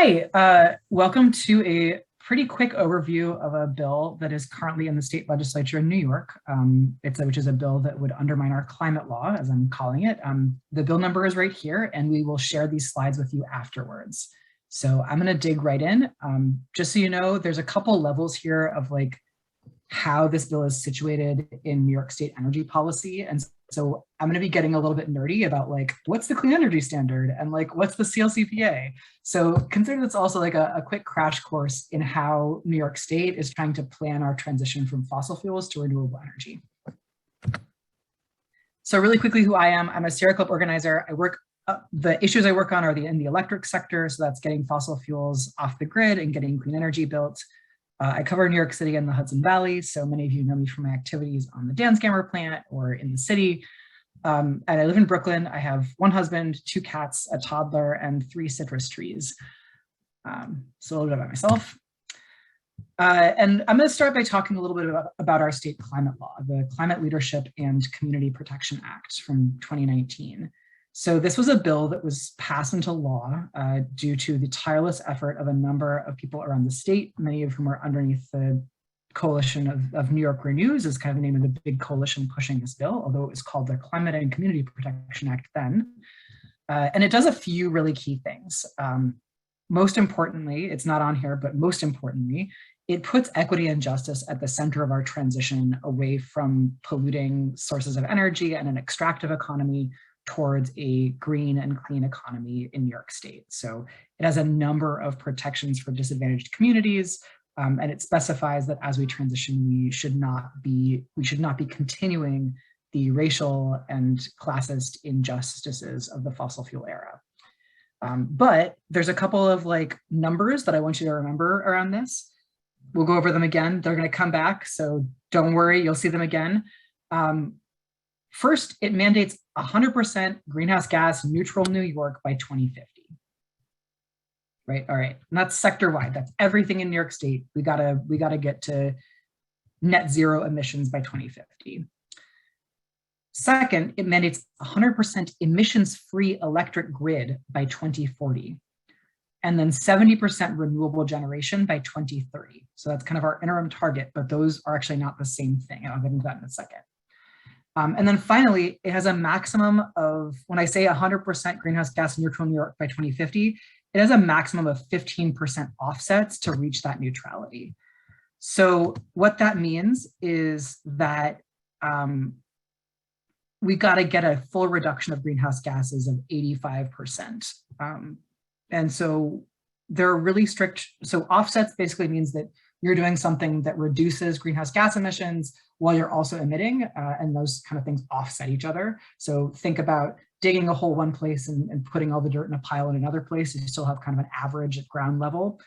Hi, welcome to a pretty quick overview of a bill that is currently in the state legislature in New York, which is a bill that would undermine our climate law, as I'm calling it. The bill number is right here, and we will share these slides with you afterwards. So I'm going to dig right in. Just so you know, there's a couple levels here of like how this bill is situated in New York State energy policy. And so I'm going to be getting a little bit nerdy about like, what's the clean energy standard and like, what's the CLCPA? So consider this also like a quick crash course in how New York State is trying to plan our transition from fossil fuels to renewable energy. So really quickly who I am, I'm a Sierra Club organizer. The issues I work on are in the electric sector. So that's getting fossil fuels off the grid and getting clean energy built. I cover New York City and the Hudson Valley, so many of you know me from my activities on the Dansgamer plant or in the city. And I live in Brooklyn. I have one husband, 2 cats, a toddler, and 3 citrus trees. So a little bit about myself. And I'm going to start by talking a little bit about our state climate law, the Climate Leadership and Community Protection Act from 2019. So this was a bill that was passed into law due to the tireless effort of a number of people around the state, many of whom are underneath the coalition of New York Renews, is kind of the name of the big coalition pushing this bill, although it was called the Climate and Community Protection Act then. And it does a few really key things. Most importantly, it's not on here, but most importantly, it puts equity and justice at the center of our transition away from polluting sources of energy and an extractive economy towards a green and clean economy in New York State. So it has a number of protections for disadvantaged communities, and it specifies that as we transition, we should not be continuing the racial and classist injustices of the fossil fuel era. But there's a couple of like numbers that I want you to remember around this. We'll go over them again. They're going to come back, so don't worry, you'll see them again. First, it mandates 100% greenhouse gas neutral New York by 2050. Right, all right, and that's sector-wide. That's everything in New York State. We gotta get to net zero emissions by 2050. Second, it mandates 100% emissions-free electric grid by 2040. And then 70% renewable generation by 2030. So that's kind of our interim target, but those are actually not the same thing. I'll get into that in a second. And then finally, it has a maximum of, when I say 100% greenhouse gas neutral New York by 2050, it has a maximum of 15% offsets to reach that neutrality. So what that means is that we got to get a full reduction of greenhouse gases of 85%. And so they're really strict. So offsets basically means that you're doing something that reduces greenhouse gas emissions while you're also emitting, and those kind of things offset each other. So think about digging a hole one place and putting all the dirt in a pile in another place. You still have kind of an average at ground level.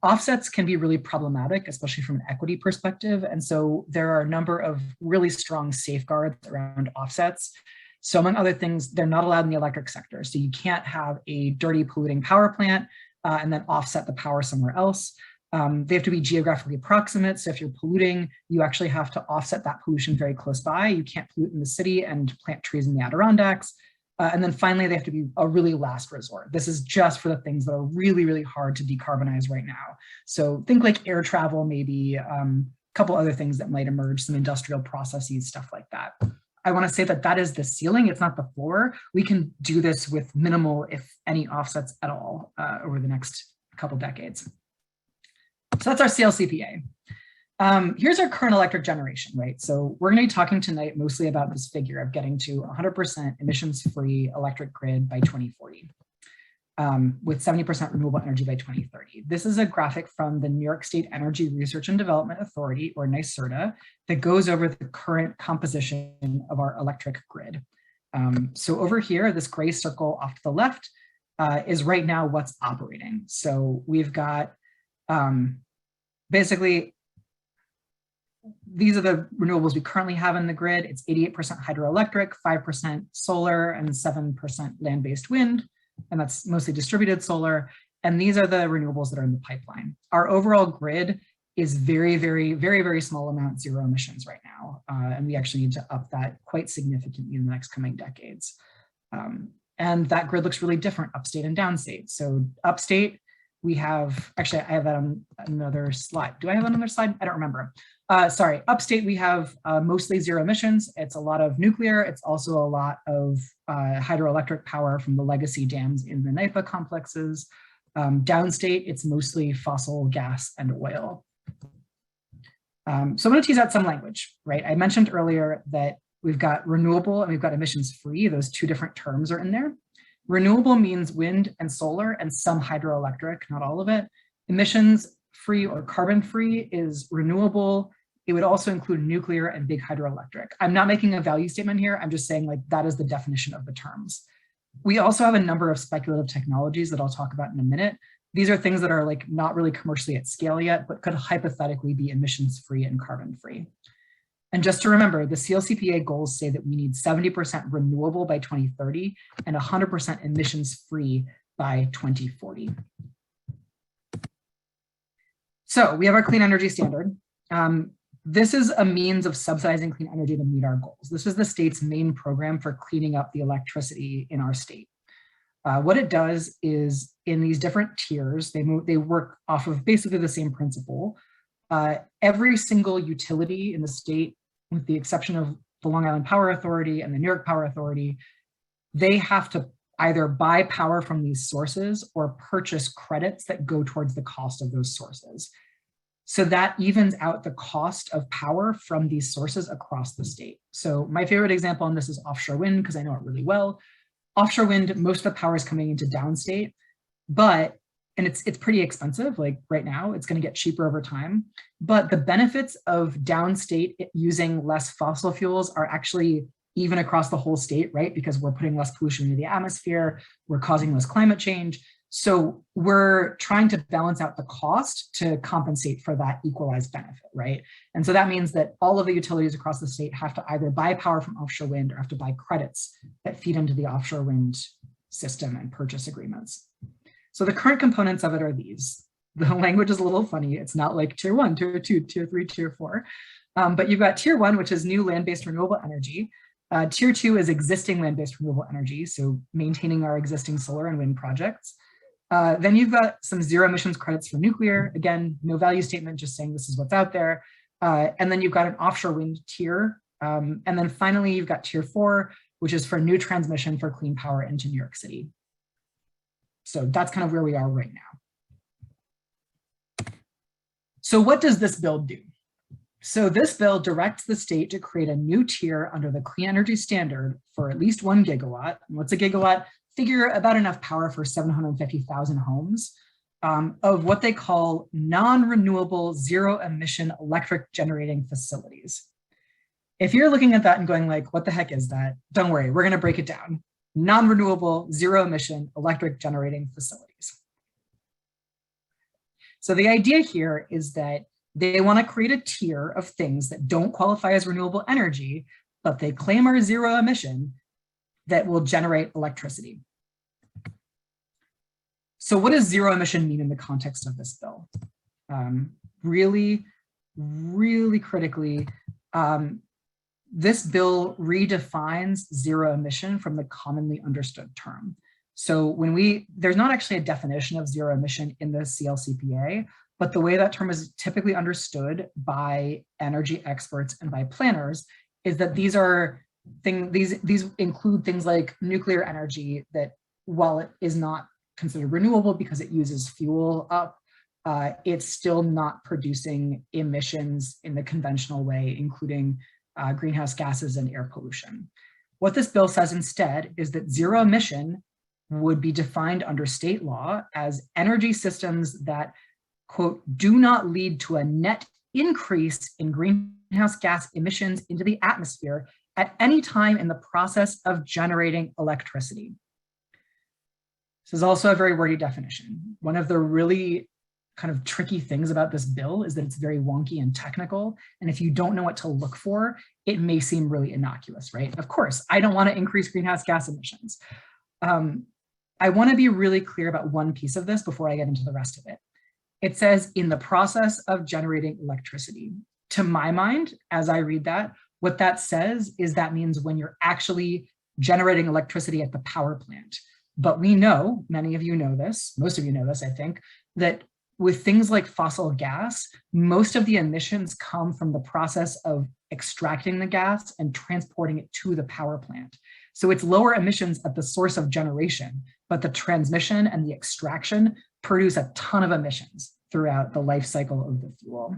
Offsets can be really problematic, especially from an equity perspective. And so there are a number of really strong safeguards around offsets. So among other things, they're not allowed in the electric sector. So you can't have a dirty polluting power plant and then offset the power somewhere else. They have to be geographically approximate. So if you're polluting, you actually have to offset that pollution very close by. You can't pollute in the city and plant trees in the Adirondacks. And then finally, they have to be a really last resort. This is just for the things that are really, really hard to decarbonize right now. So think like air travel, maybe a couple other things that might emerge, some industrial processes, stuff like that. I want to say that that is the ceiling. It's not the floor. We can do this with minimal, if any, offsets at all over the next couple decades. So that's our CLCPA. Here's our current electric generation, right? So we're going to be talking tonight mostly about this figure of getting to 100% emissions-free electric grid by 2040, with 70% renewable energy by 2030. This is a graphic from the New York State Energy Research and Development Authority, or NYSERDA, that goes over the current composition of our electric grid. So over here, this gray circle off to the left is right now what's operating. So we've got basically, these are the renewables we currently have in the grid. It's 88% hydroelectric, 5% solar, and 7% land-based wind. And that's mostly distributed solar. And these are the renewables that are in the pipeline. Our overall grid is very, very, very, very small amount zero emissions right now. And we actually need to up that quite significantly in the next coming decades. And that grid looks really different upstate and downstate. So upstate, we have, actually, I have that on another slide. Do I have another slide? I don't remember. Sorry, upstate, we have mostly zero emissions. It's a lot of nuclear. It's also a lot of hydroelectric power from the legacy dams in the NIPA complexes. Downstate, it's mostly fossil gas and oil. So I'm going to tease out some language, right? I mentioned earlier that we've got renewable and we've got emissions free. Those two different terms are in there. Renewable means wind and solar and some hydroelectric, not all of it. Emissions free or carbon free is renewable. It would also include nuclear and big hydroelectric. I'm not making a value statement here. I'm just saying like that is the definition of the terms. We also have a number of speculative technologies that I'll talk about in a minute. These are things that are like not really commercially at scale yet, but could hypothetically be emissions free and carbon free. And just to remember, the CLCPA goals say that we need 70% renewable by 2030 and 100% emissions free by 2040. So we have our clean energy standard. This is a means of subsidizing clean energy to meet our goals. This is the state's main program for cleaning up the electricity in our state. What it does is in these different tiers, they work off of basically the same principle. Every single utility in the state, with the exception of the Long Island Power Authority and the New York Power Authority, they have to either buy power from these sources or purchase credits that go towards the cost of those sources. So that evens out the cost of power from these sources across the state. So my favorite example on this is offshore wind, because I know it really well. Offshore wind, most of the power is coming into downstate, and it's pretty expensive, like right now, it's gonna get cheaper over time. But the benefits of downstate using less fossil fuels are actually even across the whole state, right? Because we're putting less pollution into the atmosphere, we're causing less climate change. So we're trying to balance out the cost to compensate for that equalized benefit, right? And so that means that all of the utilities across the state have to either buy power from offshore wind or have to buy credits that feed into the offshore wind system and purchase agreements. So the current components of it are these. The language is a little funny. It's not like tier 1, tier 2, tier 3, tier 4. But you've got tier 1, which is new land-based renewable energy. Tier 2 is existing land-based renewable energy, so maintaining our existing solar and wind projects. Then you've got some zero emissions credits for nuclear. Again, no value statement, just saying this is what's out there. And then you've got an offshore wind tier. And then finally, you've got tier 4, which is for new transmission for clean power into New York City. So that's kind of where we are right now. So what does this bill do? So this bill directs the state to create a new tier under the clean energy standard for at least 1 gigawatt. And what's a gigawatt? Figure about enough power for 750,000 homes of what they call non-renewable zero emission electric generating facilities. If you're looking at that and going like, what the heck is that? Don't worry, we're gonna break it down. Non-renewable zero emission electric generating facilities. So the idea here is that they want to create a tier of things that don't qualify as renewable energy, but they claim are zero emission that will generate electricity. So what does zero emission mean in the context of this bill? Really critically, this bill redefines zero emission from the commonly understood term. So there's not actually a definition of zero emission in the CLCPA, but the way that term is typically understood by energy experts and by planners is that these include things like nuclear energy that, while it is not considered renewable because it uses fuel up, it's still not producing emissions in the conventional way, including greenhouse gases and air pollution. What this bill says instead is that zero emission would be defined under state law as energy systems that, quote, do not lead to a net increase in greenhouse gas emissions into the atmosphere at any time in the process of generating electricity. This is also a very wordy definition. One of the really kind of tricky things about this bill is that it's very wonky and technical. And if you don't know what to look for, it may seem really innocuous, right? Of course, I don't want to increase greenhouse gas emissions. I want to be really clear about one piece of this before I get into the rest of it. It says in the process of generating electricity. To my mind, as I read that, what that says is that means when you're actually generating electricity at the power plant. But we know, many of you know this, most of you know this, I think, that with things like fossil gas, most of the emissions come from the process of extracting the gas and transporting it to the power plant. So it's lower emissions at the source of generation, but the transmission and the extraction produce a ton of emissions throughout the life cycle of the fuel.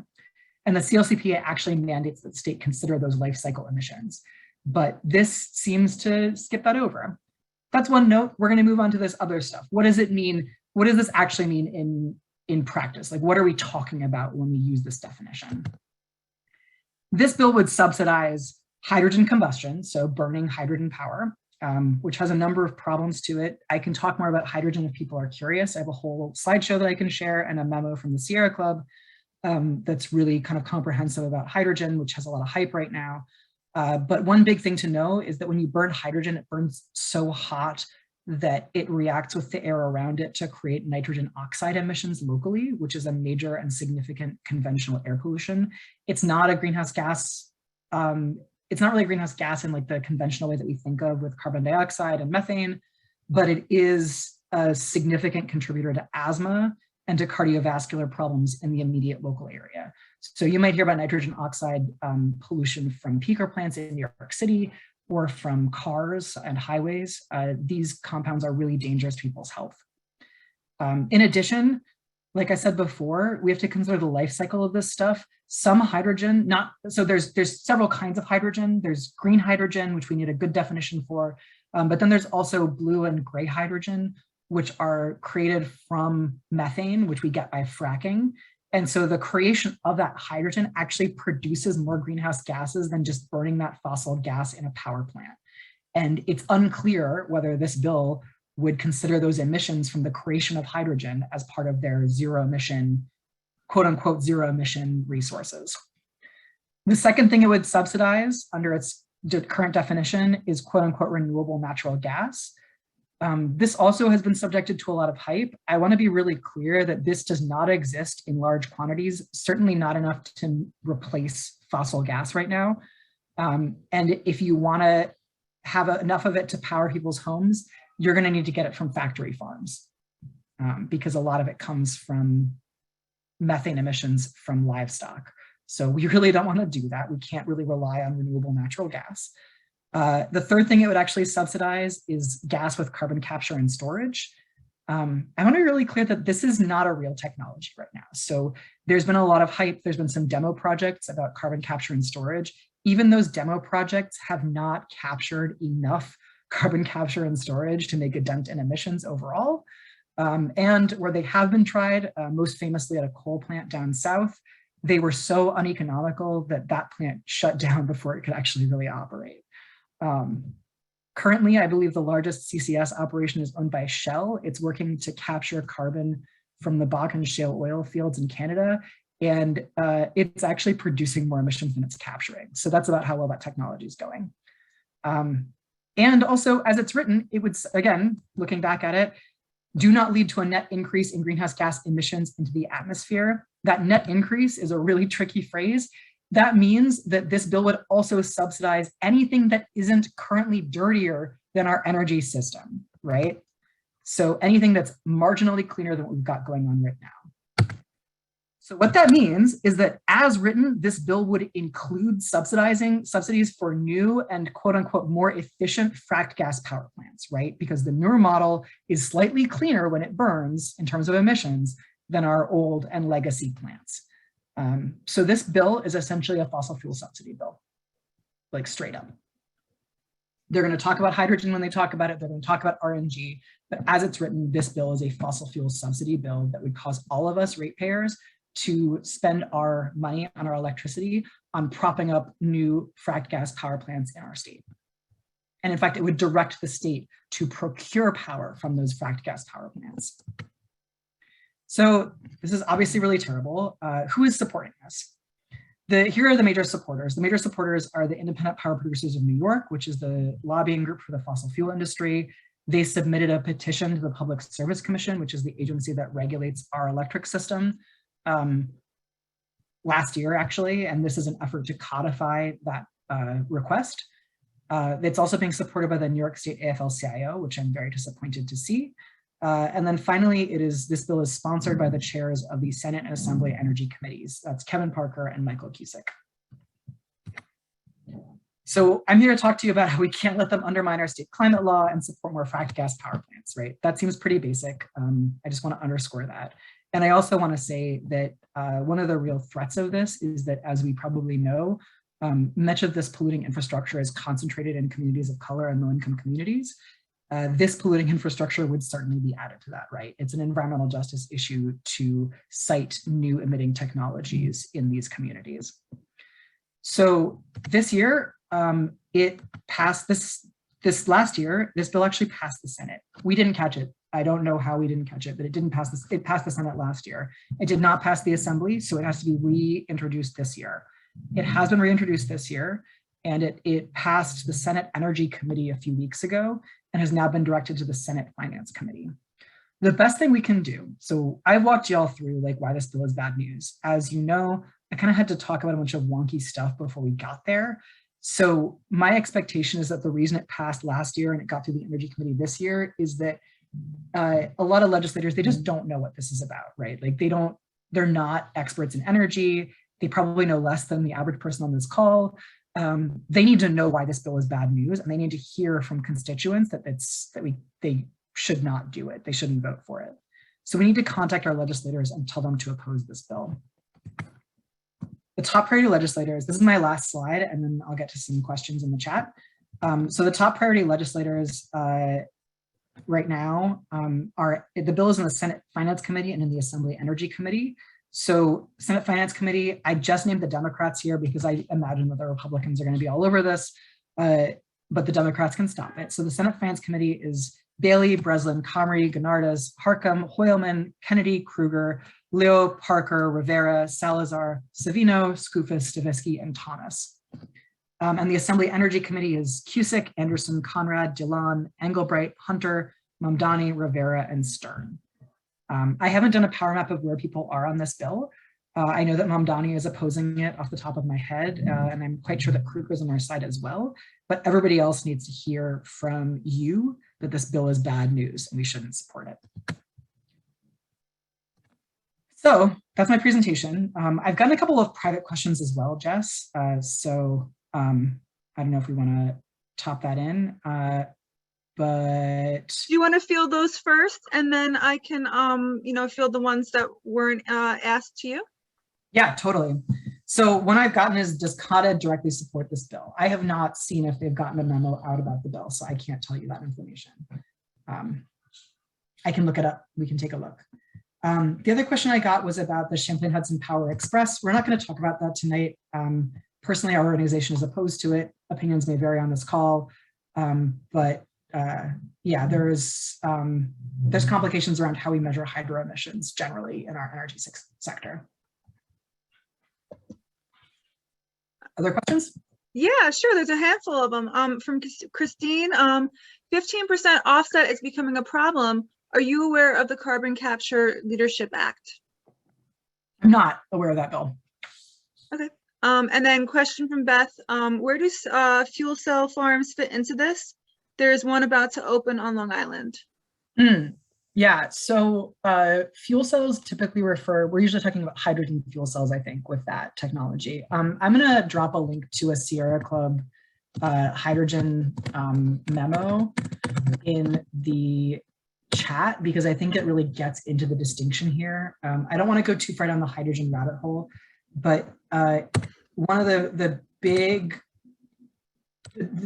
And the CLCPA actually mandates that the state consider those life cycle emissions, but this seems to skip that over. That's one note. We're going to move on to this other stuff. What does it mean? What does this actually mean in practice? Like, what are we talking about when we use this definition? This bill would subsidize hydrogen combustion, so burning hydrogen power, which has a number of problems to it. I can talk more about hydrogen if people are curious. I have a whole slideshow that I can share and a memo from the Sierra Club that's really kind of comprehensive about hydrogen, which has a lot of hype right now. But one big thing to know is that when you burn hydrogen, it burns so hot that it reacts with the air around it to create nitrogen oxide emissions locally, which is a major and significant conventional air pollution. It's not a greenhouse gas. It's not really a greenhouse gas in like the conventional way that we think of with carbon dioxide and methane, but it is a significant contributor to asthma and to cardiovascular problems in the immediate local area. So you might hear about nitrogen oxide pollution from peaker plants in New York City or from cars and highways. These compounds are really dangerous to people's health. In addition, like I said before, we have to consider the life cycle of this stuff. Some hydrogen, so there's several kinds of hydrogen. There's green hydrogen, which we need a good definition for, but then there's also blue and gray hydrogen, which are created from methane, which we get by fracking. And so the creation of that hydrogen actually produces more greenhouse gases than just burning that fossil gas in a power plant. And it's unclear whether this bill would consider those emissions from the creation of hydrogen as part of their zero emission, quote unquote, zero emission resources. The second thing it would subsidize under its current definition is quote unquote renewable natural gas. This also has been subjected to a lot of hype. I want to be really clear that this does not exist in large quantities, certainly not enough to replace fossil gas right now. And if you want to have enough of it to power people's homes, you're going to need to get it from factory farms because a lot of it comes from methane emissions from livestock. So we really don't want to do that. We can't really rely on renewable natural gas. The third thing it would actually subsidize is gas with carbon capture and storage. I want to be really clear that this is not a real technology right now. So there's been a lot of hype. There's been some demo projects about carbon capture and storage. Even those demo projects have not captured enough carbon capture and storage to make a dent in emissions overall. And where they have been tried, most famously at a coal plant down south, they were so uneconomical that that plant shut down before it could actually really operate. Currently, I believe the largest CCS operation is owned by Shell. It's working to capture carbon from the Bakken shale oil fields in Canada, and it's actually producing more emissions than it's capturing. So that's about how well that technology is going. And also, as it's written, it would, again, looking back at it, do not lead to a net increase in greenhouse gas emissions into the atmosphere. That net increase is a really tricky phrase. That means that this bill would also subsidize anything that isn't currently dirtier than our energy system, right? So anything that's marginally cleaner than what we've got going on right now. So what that means is that as written, this bill would include subsidies for new and quote unquote more efficient fracked gas power plants, right? Because the newer model is slightly cleaner when it burns in terms of emissions than our old and legacy plants. So this bill is essentially a fossil fuel subsidy bill, like straight up. They're going to talk about hydrogen when they talk about it. They're going to talk about RNG, but as it's written, this bill is a fossil fuel subsidy bill that would cause all of us ratepayers to spend our money on our electricity on propping up new fracked gas power plants in our state. And in fact, it would direct the state to procure power from those fracked gas power plants. So this is obviously really terrible. Who is supporting this? Here are the major supporters. The major supporters are the Independent Power Producers of New York, which is the lobbying group for the fossil fuel industry. They submitted a petition to the Public Service Commission, which is the agency that regulates our electric system, last year, actually, and this is an effort to codify that request. It's also being supported by the New York State AFLCIO, which I'm very disappointed to see. And then finally, this bill is sponsored by the chairs of the Senate and Assembly Energy Committees. That's Kevin Parker and Michael Cusick. So I'm here to talk to you about how we can't let them undermine our state climate law and support more fracked gas power plants, right? That seems pretty basic. I just want to underscore that. And I also want to say that one of the real threats of this is that, as we probably know, much of this polluting infrastructure is concentrated in communities of color and low-income communities. This polluting infrastructure would certainly be added to that, right? It's an environmental justice issue to cite new emitting technologies in these communities. So this year, it passed this last year, this bill actually passed the Senate. We didn't catch it. I don't know how we didn't catch it, but it didn't pass this. It passed the Senate last year. It did not pass the Assembly, so it has to be reintroduced this year. It has been reintroduced this year, and it passed the Senate Energy Committee a few weeks ago and has now been directed to the Senate Finance Committee. The best thing we can do, so I've walked y'all through like why this bill is bad news. As you know, I kind of had to talk about a bunch of wonky stuff before we got there. So my expectation is that the reason it passed last year and it got through the Energy Committee this year is that a lot of legislators, they just don't know what this is about, right? Like they're not experts in energy. They probably know less than the average person on this call. They need to know why this bill is bad news, and they need to hear from constituents that they should not do it. They shouldn't vote for it. So we need to contact our legislators and tell them to oppose this bill. The top priority legislators, this is my last slide, and then I'll get to some questions in the chat. So the top priority legislators right now the bill is in the Senate Finance Committee and in the Assembly Energy Committee. So Senate Finance Committee, I just named the Democrats here because I imagine that the Republicans are going to be all over this, but the Democrats can stop it. So the Senate Finance Committee is Bailey, Breslin, Comrie, Ganardas, Harcum, Hoylman, Kennedy, Kruger, Leo, Parker, Rivera, Salazar, Savino, Skoufis, Stavisky, and Thomas. And the Assembly Energy Committee is Cusick, Anderson, Conrad, Dillon, Engelbright, Hunter, Mamdani, Rivera, and Stern. I haven't done a power map of where people are on this bill. I know that Mamdani is opposing it off the top of my head, and I'm quite sure that Kruger's on our side as well, but everybody else needs to hear from you that this bill is bad news and we shouldn't support it. So that's my presentation. I've gotten a couple of private questions as well, Jess. I don't know if we want to top that in, but do you want to field those first, and then I can, field the ones that weren't asked to you? Yeah, totally. So one I've gotten is, does Kata directly support this bill? I have not seen if they've gotten a memo out about the bill, so I can't tell you that information. I can look it up. We can take a look. The other question I got was about the Champlain Hudson Power Express. We're not going to talk about that tonight. Personally, our organization is opposed to it. Opinions may vary on this call, but yeah, there's complications around how we measure hydro emissions generally in our energy sector. Other questions? Yeah, sure. There's a handful of them. From Christine, 15% offset is becoming a problem. Are you aware of the Carbon Capture Leadership Act? I'm not aware of that bill. Okay. And then question from Beth, where do fuel cell farms fit into this? There's one about to open on Long Island. Yeah, so fuel cells typically we're usually talking about hydrogen fuel cells, I think, with that technology. I'm gonna drop a link to a Sierra Club hydrogen memo in the chat, because I think it really gets into the distinction here. I don't want to go too far down the hydrogen rabbit hole, but one of the big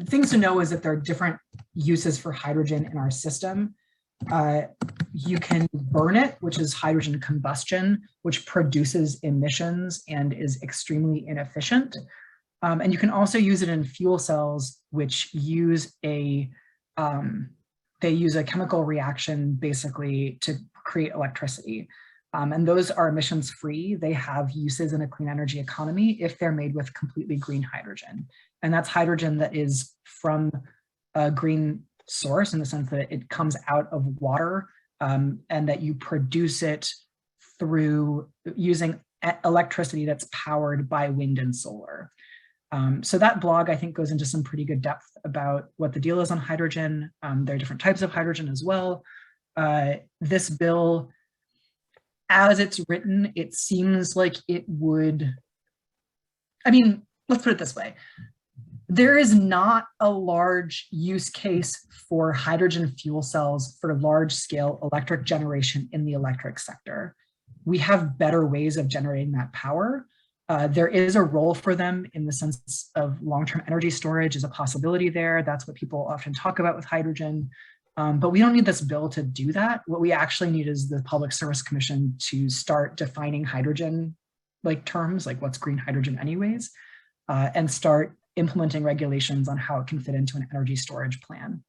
things to know is that there are different uses for hydrogen in our system. You can burn it, which is hydrogen combustion, which produces emissions and is extremely inefficient. And you can also use it in fuel cells, which use they use a chemical reaction basically to create electricity. And those are emissions free. They have uses in a clean energy economy if they're made with completely green hydrogen. And that's hydrogen that is from a green source in the sense that it comes out of water, and that you produce it through using electricity that's powered by wind and solar. So that blog, I think, goes into some pretty good depth about what the deal is on hydrogen. There are different types of hydrogen as well. this bill, as it's written, it seems like it would, I mean, let's put it this way. There is not a large use case for hydrogen fuel cells for large scale electric generation in the electric sector. We have better ways of generating that power. There is a role for them in the sense of long-term energy storage is a possibility there. That's what people often talk about with hydrogen. But we don't need this bill to do that. What we actually need is the Public Service Commission to start defining hydrogen like terms, like what's green hydrogen anyways, and start implementing regulations on how it can fit into an energy storage plan.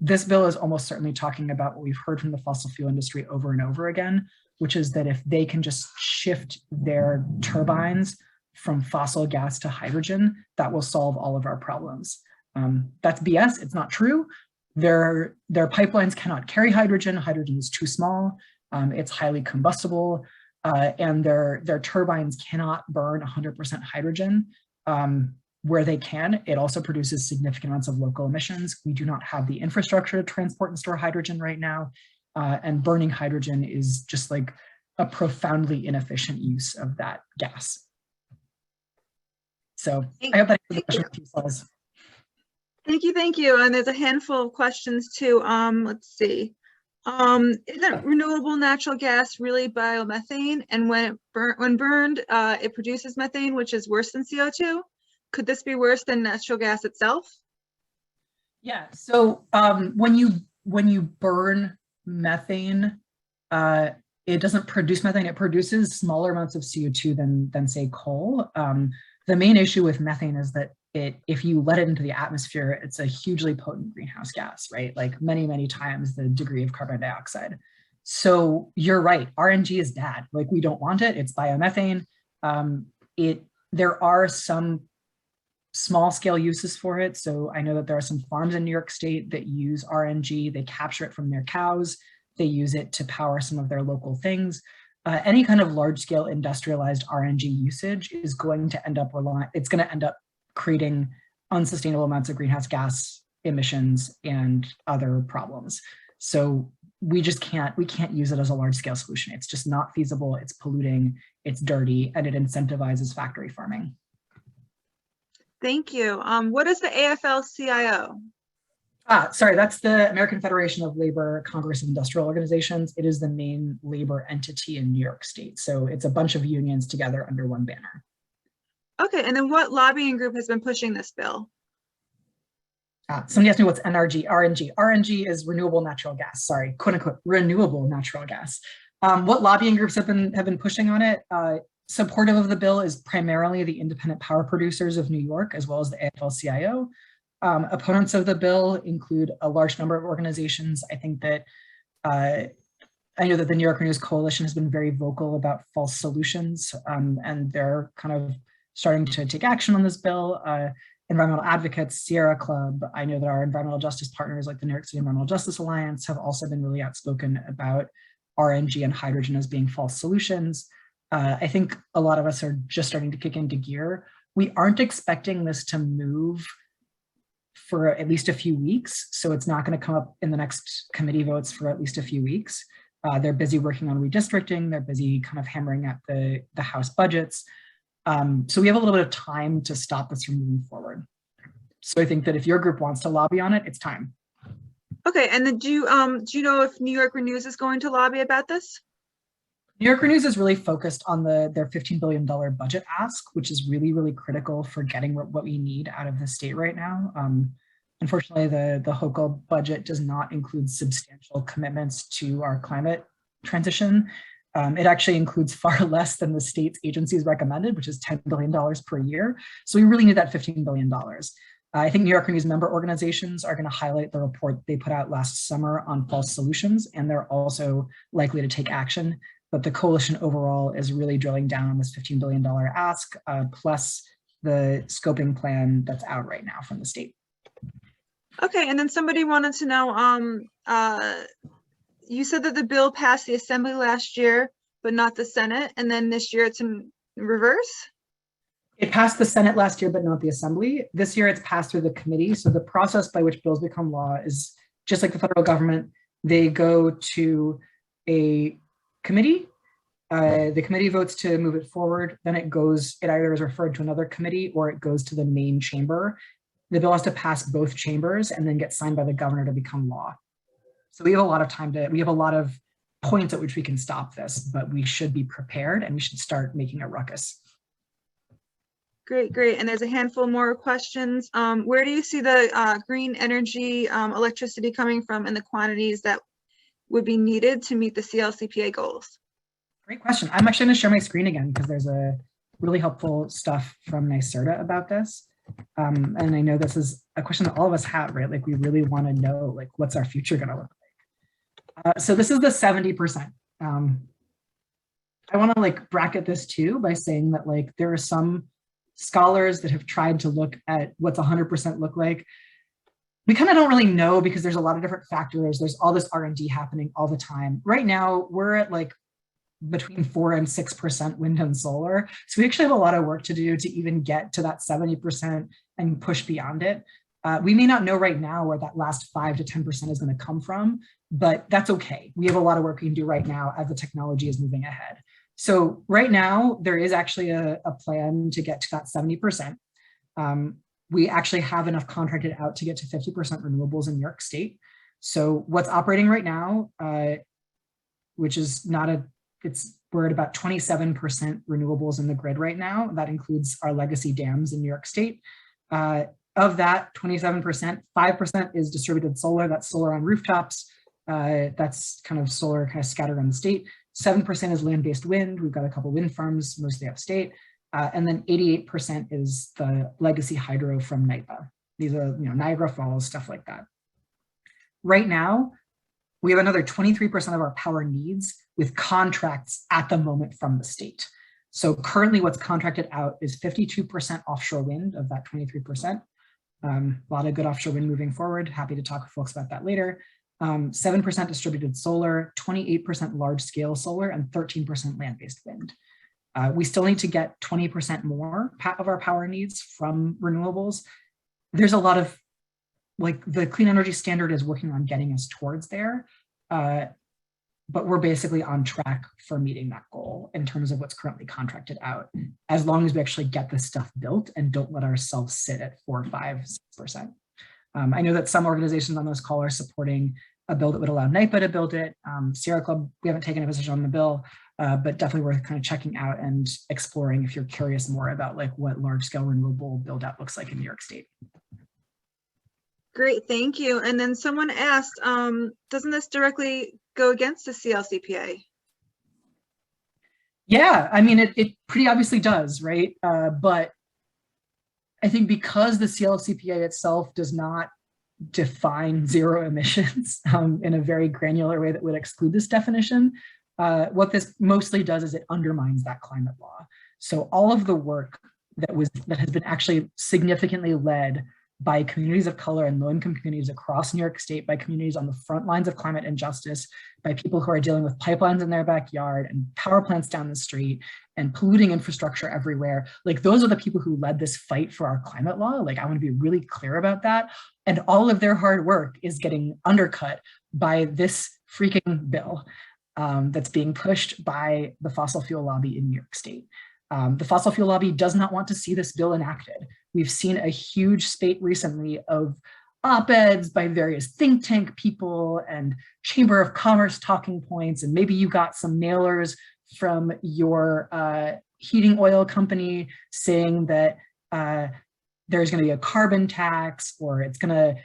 This bill is almost certainly talking about what we've heard from the fossil fuel industry over and over again, which is that if they can just shift their turbines from fossil gas to hydrogen, that will solve all of our problems. That's BS, it's not true. Their pipelines cannot carry hydrogen. Hydrogen is too small. It's highly combustible, and their turbines cannot burn 100% hydrogen. Where they can, it also produces significant amounts of local emissions. We do not have the infrastructure to transport and store hydrogen right now, and burning hydrogen is just like a profoundly inefficient use of that gas. So I hope that answers the question for yourselves. Thank you. And there's a handful of questions too. Let's see. Isn't renewable natural gas really biomethane? And when burned, it produces methane, which is worse than CO2. Could this be worse than natural gas itself? Yeah. So when you burn methane, it doesn't produce methane. It produces smaller amounts of CO2 than say coal. The main issue with methane is that if you let it into the atmosphere, it's a hugely potent greenhouse gas, right? Like many, many times the degree of carbon dioxide. So you're right, RNG is bad. Like we don't want it, it's biomethane. There are some small scale uses for it. So I know that there are some farms in New York State that use RNG, they capture it from their cows, they use it to power some of their local things. Any kind of large scale industrialized RNG usage is going to end up creating unsustainable amounts of greenhouse gas emissions and other problems. So we can't use it as a large scale solution. It's just not feasible, it's polluting, it's dirty, and it incentivizes factory farming. Thank you. What is the AFLCIO? Sorry, that's the American Federation of Labor Congress of Industrial Organizations. It is the main labor entity in New York State. So it's a bunch of unions together under one banner. Okay, and then what lobbying group has been pushing this bill? Somebody asked me what's NRG, RNG. RNG is renewable natural gas, sorry, quote unquote, renewable natural gas. What lobbying groups have been pushing on it? Supportive of the bill is primarily the independent power producers of New York, as well as the AFL-CIO. Opponents of the bill include a large number of organizations. I think that I know that the New York Renews Coalition has been very vocal about false solutions, and they're kind of starting to take action on this bill. Environmental advocates, Sierra Club, I know that our environmental justice partners like the New York City Environmental Justice Alliance have also been really outspoken about RNG and hydrogen as being false solutions. I think a lot of us are just starting to kick into gear. We aren't expecting this to move for at least a few weeks, so it's not going to come up in the next committee votes for at least a few weeks. They're busy working on redistricting, they're busy kind of hammering at the House budgets. So we have a little bit of time to stop this from moving forward. So I think that if your group wants to lobby on it, it's time. Okay, and then do you know if New York Renews is going to lobby about this? New York Renews is really focused on their $15 billion budget ask, which is really, really critical for getting what we need out of the state right now. Unfortunately, the HOCO budget does not include substantial commitments to our climate transition. It actually includes far less than the state's agencies recommended, which is $10 billion per year. So we really need that $15 billion. I think New York Renews member organizations are going to highlight the report they put out last summer on false solutions, and they're also likely to take action. But the coalition overall is really drilling down on this $15 billion ask, plus the scoping plan that's out right now from the state. Okay, and then somebody wanted to know, you said that the bill passed the Assembly last year, but not the Senate, and then this year it's in reverse? It passed the Senate last year, but not the Assembly. This year it's passed through the committee. So the process by which bills become law is just like the federal government. They go to a committee. The committee votes to move it forward. Then it either is referred to another committee or it goes to the main chamber. The bill has to pass both chambers and then get signed by the governor to become law. So we have a lot of we have a lot of points at which we can stop this, but we should be prepared and we should start making a ruckus. Great, great. And there's a handful more questions. Where do you see the green energy electricity coming from and the quantities that would be needed to meet the CLCPA goals? Great question. I'm actually going to share my screen again because there's a really helpful stuff from NYSERDA about this. And I know this is a question that all of us have, right? Like we really want to know, like, what's our future going to look like? So this is the 70%. I want to like bracket this too by saying that like there are some scholars that have tried to look at what's 100% look like. We kind of don't really know because there's a lot of different factors. There's all this R&D happening all the time. Right now, we're at like between 4 and 6% wind and solar. So we actually have a lot of work to do to even get to that 70% and push beyond it. We may not know right now where that last 5 to 10% is going to come from, but that's okay. We have a lot of work we can do right now as the technology is moving ahead. So right now, there is actually a plan to get to that 70%. We actually have enough contracted out to get to 50% renewables in New York State. So what's operating right now, which is not we're at about 27% renewables in the grid right now. That includes our legacy dams in New York State. Of that 27%, 5% is distributed solar. That's solar on rooftops. That's kind of solar kind of scattered on the state. 7% is land-based wind. We've got a couple wind farms, mostly upstate. And then 88% is the legacy hydro from NYPA. These are, Niagara Falls, stuff like that. Right now, we have another 23% of our power needs with contracts at the moment from the state. So currently what's contracted out is 52% offshore wind of that 23%. A lot of good offshore wind moving forward. Happy to talk with folks about that later. 7% distributed solar, 28% large scale solar, and 13% land-based wind. We still need to get 20% more of our power needs from renewables. There's a lot of, like, the Clean Energy Standard is working on getting us towards there, but we're basically on track for meeting that goal in terms of what's currently contracted out, as long as we actually get this stuff built and don't let ourselves sit at 4, 5, 6%. I know that some organizations on this call are supporting a bill that would allow NYPA to build it. Sierra Club, we haven't taken a position on the bill, but definitely worth kind of checking out and exploring if you're curious more about like what large scale renewable build out looks like in New York State. Great, thank you. And then someone asked, doesn't this directly go against the CLCPA? Yeah, I mean, it pretty obviously does, right? But I think because the CLCPA itself does not define zero emissions in a very granular way that would exclude this definition, what this mostly does is it undermines that climate law. So all of the work that has been actually significantly led by communities of color and low-income communities across New York State, by communities on the front lines of climate injustice, by people who are dealing with pipelines in their backyard and power plants down the street and polluting infrastructure everywhere. Like, those are the people who led this fight for our climate law. Like, I want to be really clear about that. And all of their hard work is getting undercut by this freaking bill that's being pushed by the fossil fuel lobby in New York State. The fossil fuel lobby does not want to see this bill enacted. We've seen a huge spate recently of op-eds by various think tank people and Chamber of Commerce talking points, and maybe you got some mailers from your heating oil company saying that there's going to be a carbon tax, or it's going to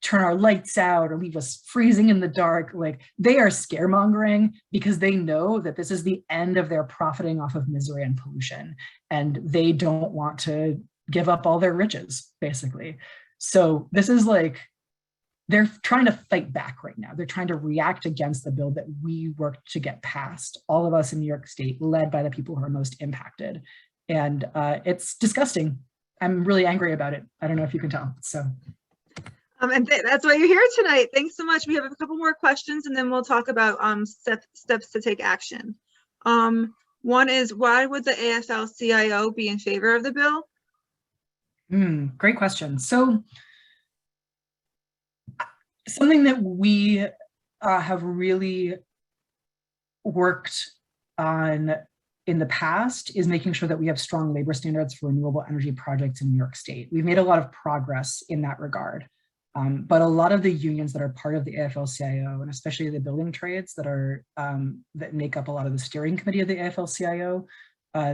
turn our lights out or leave us freezing in the dark. Like, they are scaremongering because they know that this is the end of their profiting off of misery and pollution, and they don't want to give up all their riches, basically. So this is like, they're trying to fight back right now. They're trying to react against the bill that we worked to get passed, all of us in New York State, led by the people who are most impacted. And it's disgusting. I'm really angry about it. I don't know if you can tell, so. And that's why you're here tonight. Thanks so much. We have a couple more questions and then we'll talk about steps to take action. One is, why would the AFL-CIO be in favor of the bill? Great question. So something that we have really worked on in the past is making sure that we have strong labor standards for renewable energy projects in New York State. We've made a lot of progress in that regard. But a lot of the unions that are part of the AFLCIO, and especially the building trades that are that make up a lot of the steering committee of the AFLCIO,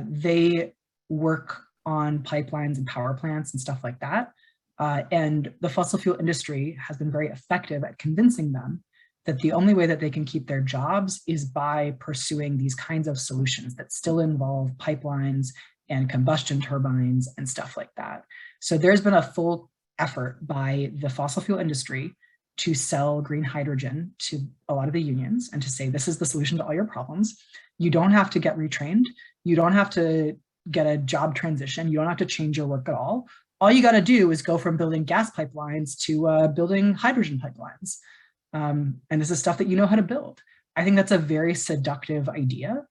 they work on pipelines and power plants and stuff like that. And the fossil fuel industry has been very effective at convincing them that the only way that they can keep their jobs is by pursuing these kinds of solutions that still involve pipelines and combustion turbines and stuff like that. So there's been a full effort by the fossil fuel industry to sell green hydrogen to a lot of the unions and to say, this is the solution to all your problems. You don't have to get retrained. You don't have to get a job transition. You don't have to change your work at all. All you got to do is go from building gas pipelines to building hydrogen pipelines. And this is stuff that you know how to build. I think that's a very seductive idea.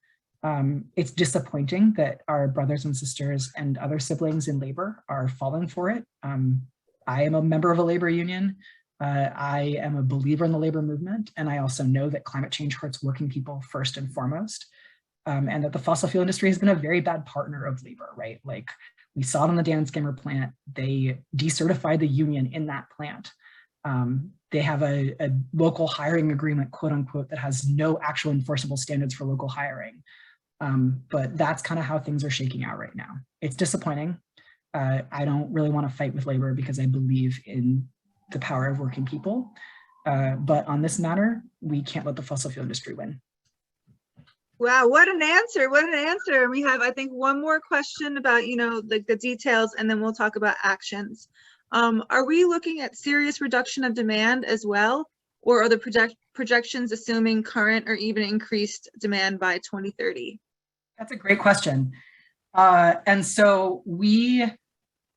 It's disappointing that our brothers and sisters and other siblings in labor are falling for it. I am a member of a labor union. I am a believer in the labor movement. And I also know that climate change hurts working people first and foremost. And that the fossil fuel industry has been a very bad partner of labor, right? Like we saw it on the Dan Skimmer plant. They decertified the union in that plant. They have a local hiring agreement, quote unquote, that has no actual enforceable standards for local hiring. But that's kind of how things are shaking out right now. It's disappointing. I don't really want to fight with labor because I believe in the power of working people. But on this matter, we can't let the fossil fuel industry win. Wow, what an answer, what an answer. We have, I think, one more question about, like the details, and then we'll talk about actions. Are we looking at serious reduction of demand as well? Or are the projections assuming current or even increased demand by 2030? That's a great question. And so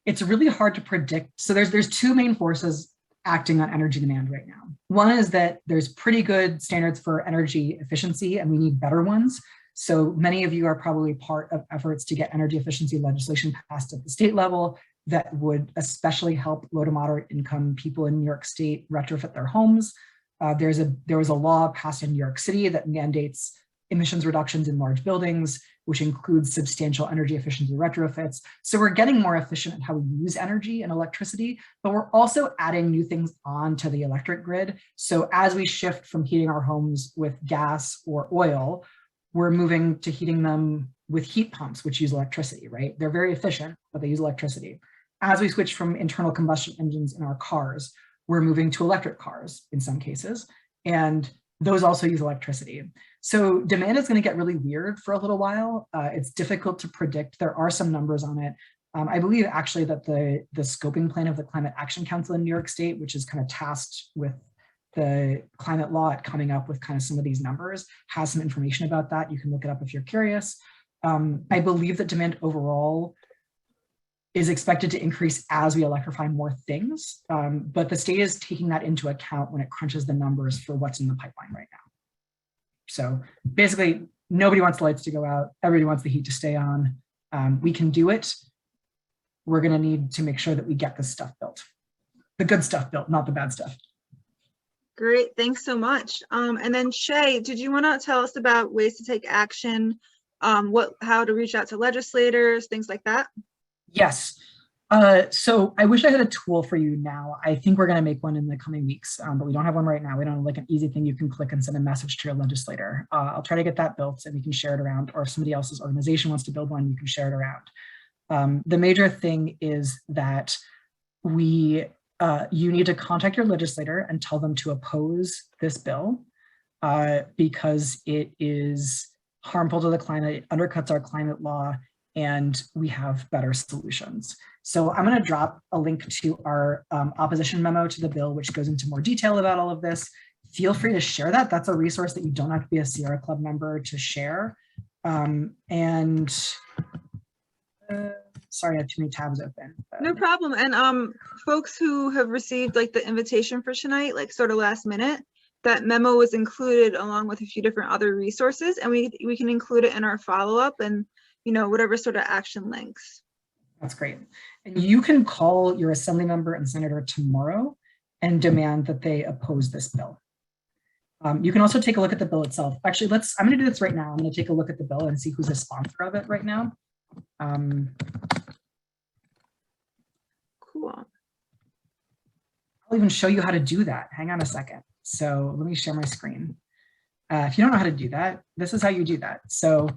it's really hard to predict. So there's two main forces acting on energy demand right now. One is that there's pretty good standards for energy efficiency and we need better ones. So many of you are probably part of efforts to get energy efficiency legislation passed at the state level that would especially help low to moderate income people in New York State retrofit their homes. There was a law passed in New York City that mandates emissions reductions in large buildings, which includes substantial energy efficiency retrofits. So we're getting more efficient at how we use energy and electricity, but we're also adding new things onto the electric grid. So as we shift from heating our homes with gas or oil, we're moving to heating them with heat pumps, which use electricity, right? They're very efficient, but they use electricity. As we switch from internal combustion engines in our cars, we're moving to electric cars in some cases, and those also use electricity. So demand is going to get really weird for a little while. It's difficult to predict. There are some numbers on it. I believe actually that the scoping plan of the Climate Action Council in New York State, which is kind of tasked with the climate law at coming up with kind of some of these numbers, has some information about that. You can look it up if you're curious. I believe that demand overall is expected to increase as we electrify more things, but the state is taking that into account when it crunches the numbers for what's in the pipeline right now. So basically, nobody wants the lights to go out. Everybody wants the heat to stay on. We can do it. We're going to need to make sure that we get this stuff built. The good stuff built, not the bad stuff. Great, thanks so much. And then Shay, did you want to tell us about ways to take action, how to reach out to legislators, things like that? Yes. So I wish I had a tool for you now. I think we're going to make one in the coming weeks, but we don't have one right now. We don't have like an easy thing you can click and send a message to your legislator. I'll try to get that built and we can share it around, or if somebody else's organization wants to build one, you can share it around. The major thing is that you need to contact your legislator and tell them to oppose this bill because it is harmful to the climate, it undercuts our climate law, and we have better solutions. So I'm going to drop a link to our opposition memo to the bill, which goes into more detail about all of this. Feel free to share that. That's a resource that you don't have to be a Sierra Club member to share. Sorry, I have too many tabs open. No problem. And folks who have received like the invitation for tonight, like sort of last minute, that memo was included along with a few different other resources, and we can include it in our follow-up and whatever sort of action links. That's great. And you can call your assembly member and senator tomorrow and demand that they oppose this bill. You can also take a look at the bill itself. Actually, I'm going to do this right now. I'm going to take a look at the bill and see who's a sponsor of it right now. Cool. I'll even show you how to do that. Hang on a second. So let me share my screen. If you don't know how to do that, this is how you do that. So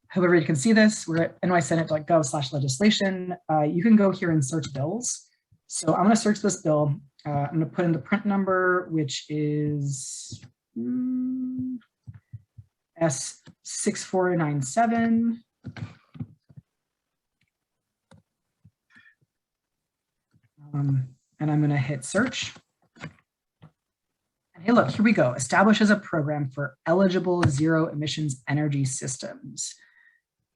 however you can see this, we're at nysenate.gov/legislation. You can go here and search bills. So I'm going to search this bill. I'm going to put in the print number, which is S6497. And I'm going to hit search. And hey, look, here we go. Establishes a program for eligible zero emissions energy systems.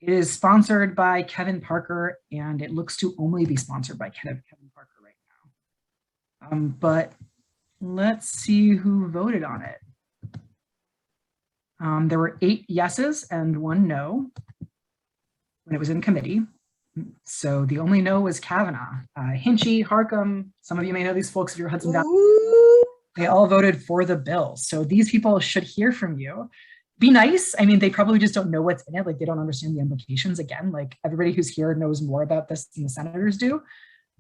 It is sponsored by Kevin Parker, and it looks to only be sponsored by Kevin Parker right now. But let's see who voted on it. There were 8 yeses and 1 no when it was in committee. So the only no was Kavanaugh. Hinchy, Harcum, some of you may know these folks if you're Hudson Valley. They all voted for the bill. So these people should hear from you. Be nice. I mean, they probably just don't know what's in it. Like, they don't understand the implications. Again, like, everybody who's here knows more about this than the senators do.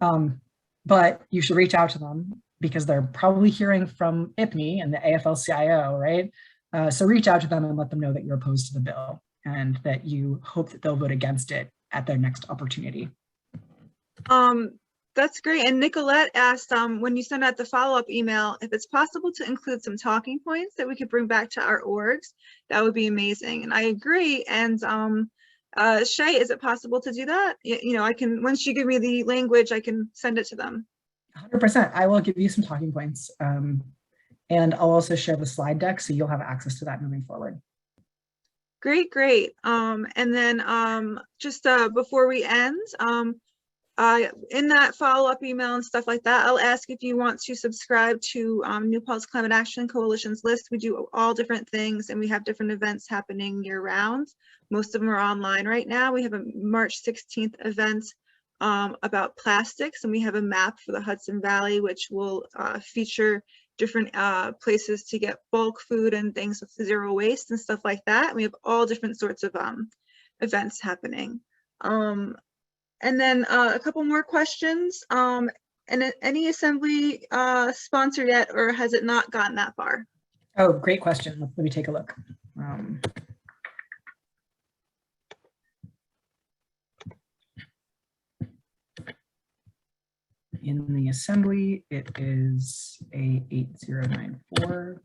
But you should reach out to them because they're probably hearing from IPNI and the AFLCIO, right? So reach out to them and let them know that you're opposed to the bill and that you hope that they'll vote against it at their next opportunity. That's great. And Nicolette asked, when you send out the follow-up email, if it's possible to include some talking points that we could bring back to our orgs, that would be amazing. And I agree. And Shay, is it possible to do that? You know, I can, once you give me the language, I can send it to them. 100%. I will give you some talking points. And I'll also share the slide deck so you'll have access to that moving forward. Great, great. And then just before we end, in that follow-up email and stuff like that, I'll ask if you want to subscribe to New Paltz Climate Action Coalition's list. We do all different things and we have different events happening year-round. Most of them are online right now. We have a March 16th event about plastics, and we have a map for the Hudson Valley, which will feature different places to get bulk food and things with zero waste and stuff like that. And we have all different sorts of events happening. And then a couple more questions. And any assembly sponsored yet, or has it not gotten that far? Oh, great question. Let me take a look. In the assembly, it is A8094.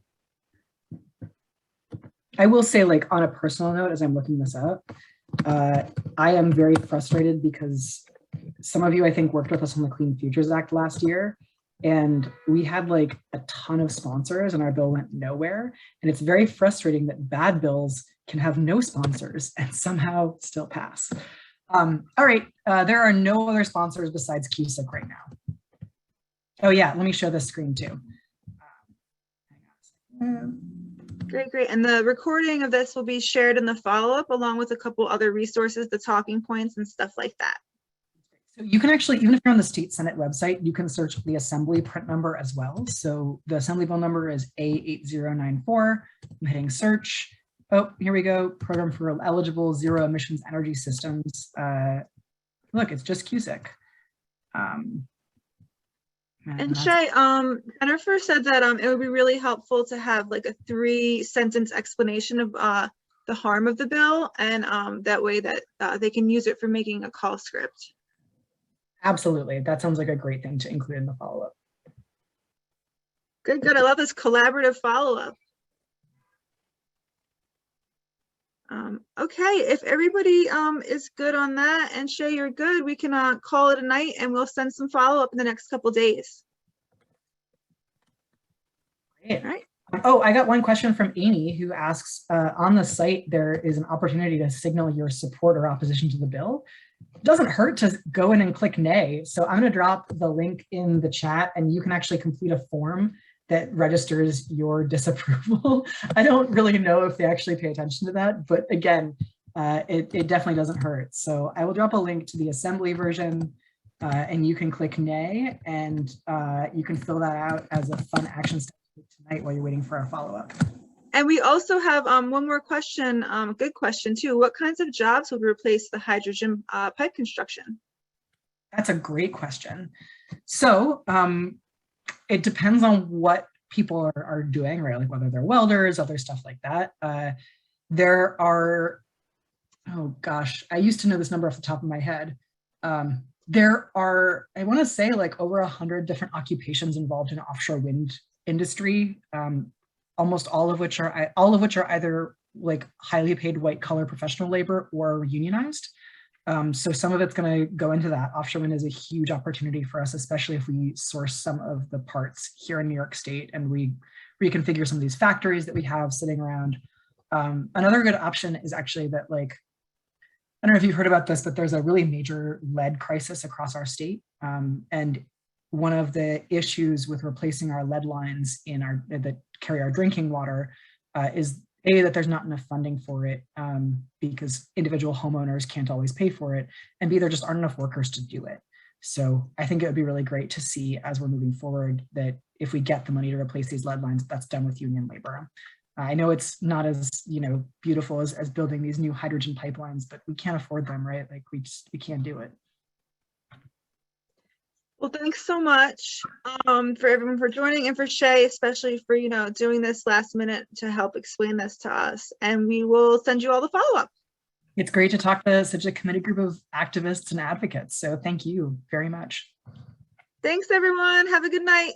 I will say, like, on a personal note, as I'm looking this up, I am very frustrated because some of you, I think, worked with us on the Clean Futures Act last year, and we had like a ton of sponsors and our bill went nowhere. And it's very frustrating that bad bills can have no sponsors and somehow still pass. All right, there are no other sponsors besides Cusick right now. Oh yeah, let me show this screen too. Great, great. And the recording of this will be shared in the follow-up along with a couple other resources, the talking points and stuff like that. So you can actually, even if you're on the State Senate website, you can search the Assembly print number as well. So the Assembly bill number is A8094. I'm hitting search. Oh, here we go. Program for eligible zero emissions energy systems. Look, it's just Cusick. And Shay, Jennifer said that it would be really helpful to have like a 3-sentence explanation of the harm of the bill, and that way that they can use it for making a call script. Absolutely. That sounds like a great thing to include in the follow-up. Good, good. I love this collaborative follow-up. Okay, if everybody is good on that, and Shay, you're good, we can call it a night and we'll send some follow-up in the next couple days. Great. All right. Oh, I got one question from Amy who asks, on the site, there is an opportunity to signal your support or opposition to the bill. It doesn't hurt to go in and click nay. So I'm going to drop the link in the chat and you can actually complete a form that registers your disapproval. I don't really know if they actually pay attention to that, but again, it definitely doesn't hurt. So I will drop a link to the Assembly version and you can click nay and you can fill that out as a fun action step tonight while you're waiting for our follow-up. And we also have one more question, a good question too. What kinds of jobs would replace the hydrogen pipe construction? That's a great question. So it depends on what people are doing, right? Like whether they're welders, other stuff like that. There are, oh gosh, I used to know this number off the top of my head. There are, I want to say like over 100 different occupations involved in offshore wind industry, almost all of which are either like highly paid white collar professional labor or unionized. So some of it's going to go into that. Offshore wind is a huge opportunity for us, especially if we source some of the parts here in New York State and we reconfigure some of these factories that we have sitting around. Another good option is actually that, like, I don't know if you've heard about this, but there's a really major lead crisis across our state. And one of the issues with replacing our lead lines in our that carry our drinking water is A, that there's not enough funding for it because individual homeowners can't always pay for it, and B, there just aren't enough workers to do it. So I think it would be really great to see as we're moving forward that if we get the money to replace these lead lines, that's done with union labor. I know it's not as, you know, beautiful as building these new hydrogen pipelines, but we can't afford them, right? Like we can't do it. Well, thanks so much for everyone for joining, and for Shay, especially for, you know, doing this last minute to help explain this to us. And we will send you all the follow-up. It's great to talk to such a committed group of activists and advocates. So thank you very much. Thanks, everyone. Have a good night.